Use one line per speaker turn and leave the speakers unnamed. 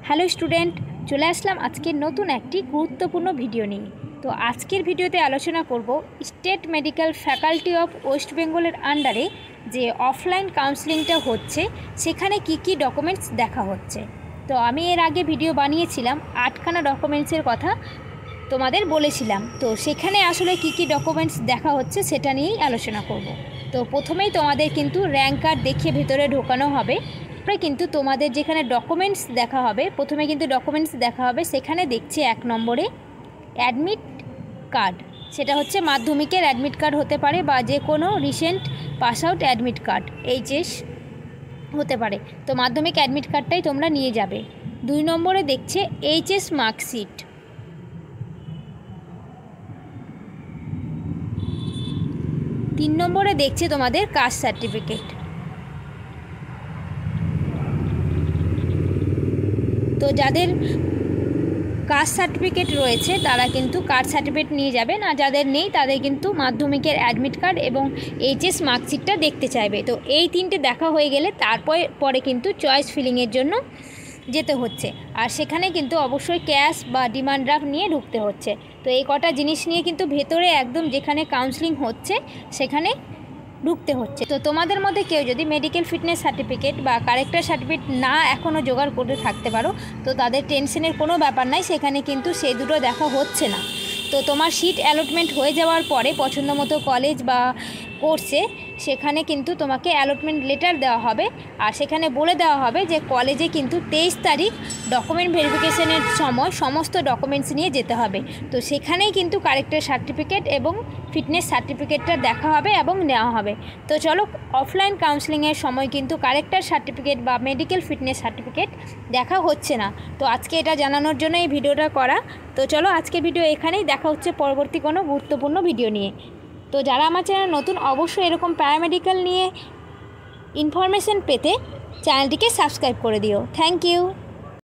Hello student, চলে আসলাম আজকের নতুন একটি গুরুত্বপূর্ণ ভিডিও নিয়ে। তো আজকের ভিডিওতে আলোচনা করব state medical faculty of West বেঙ্গলের আন্ডারে যে অফলাইন কাউন্সেলিংটা হচ্ছে সেখানে কি কি ডকুমেন্টস দেখা হচ্ছে। তো আমি এর আগে ভিডিও বানিয়েছিলাম 8খানা ডকুমেন্টসের কথা তোমাদের বলেছিলাম। তো সেখানে আসলে কি কি ডকুমেন্টস দেখা হচ্ছে সেটা নিয়েই আলোচনা করব। তো প্রথমেই তোমাদের কিন্তু র্যাঙ্ক কার্ড দেখিয়ে ভেতরে ঢোকানো হবে। কিন্তু তোমাদের যেখানে ডকুমেন্টস দেখা হবে, প্রথমে কিন্তু ডকুমেন্টস দেখা হবে, সেখানে দেখছি 1 নম্বরে অ্যাডমিট কার্ড। সেটা হচ্ছে মাধ্যমিকের অ্যাডমিট কার্ড হতে পারে বা যে কোনো recent pass out admit card, HS হতে পারে। তো মাধ্যমিক অ্যাডমিট কার্ডটাই তোমরা নিয়ে যাবে। 2 নম্বরে দেখছে এইচএস মার্কশিট। 3 নম্বরে দেখছে তোমাদের কাস্ট সার্টিফিকেট। তো যাদের কাস্ট সার্টিফিকেট রয়েছে তারা কিন্তু কাস্ট সার্টিফিকেট নিয়ে যাবেন, আর যাদের নেই তাদের কিন্তু মাধ্যমিকের অ্যাডমিট কার্ড এবং এইচএস মার্কশিটটা দেখতে চাইবে। তো এই 3টে দেখা হয়ে গেলে তারপরে কিন্তু চয়েস ফিলিংয়ের জন্য যেতে হচ্ছে, আর সেখানে কিন্তু অবশ্যই ক্যাশ বা ডিমান্ড ড্রাফট নিয়ে ঢুকতে হচ্ছে। তো এই কটা জিনিস নিয়ে কিন্তু ভেতরে একদম যেখানে কাউন্সেলিং হচ্ছে সেখানে ঢুকতে হচ্ছে। তো তোমাদের মধ্যে কেউ যদি মেডিকেল ফিটনেস সার্টিফিকেট বা কারেক্টার সার্টিফিকেট না এখনও জোগাড় করে থাকতে পারো, তো তাদের টেনশনের কোনো ব্যাপার নাই, সেখানে কিন্তু সেই দুটো দেখা হচ্ছে না। তো তোমার সিট অ্যালটমেন্ট হয়ে যাওয়ার পরে পছন্দ মতো কলেজ বা কোর্সে সেখানে কিন্তু তোমাকে অ্যালটমেন্ট লেটার দেওয়া হবে, আর সেখানে বলে দেওয়া হবে যে কলেজে কিন্তু 23 তারিখ ডকুমেন্ট ভেরিফিকেশনের সময় সমস্ত ডকুমেন্টস নিয়ে যেতে হবে। তো সেখানেই কিন্তু কারেক্টার সার্টিফিকেট এবং ফিটনেস সার্টিফিকেটটা দেখা হবে এবং নেওয়া হবে। তো চলো, অফলাইন কাউন্সেলিংয়ের সময় কিন্তু কারেক্টার সার্টিফিকেট বা মেডিকেল ফিটনেস সার্টিফিকেট দেখা হচ্ছে না। তো আজকে এটা জানানোর জন্য এই ভিডিওটা করা। তো চলো, আজকের ভিডিও এখানেই, দেখা হচ্ছে পরবর্তী কোনো গুরুত্বপূর্ণ ভিডিও নিয়ে। তো যারা আমার চ্যানেল নতুন, অবশ্যই এরকম প্যারামেডিক্যাল নিয়ে ইনফরমেশন পেতে চ্যানেলটিকে সাবস্ক্রাইব করে দিও। Thank you.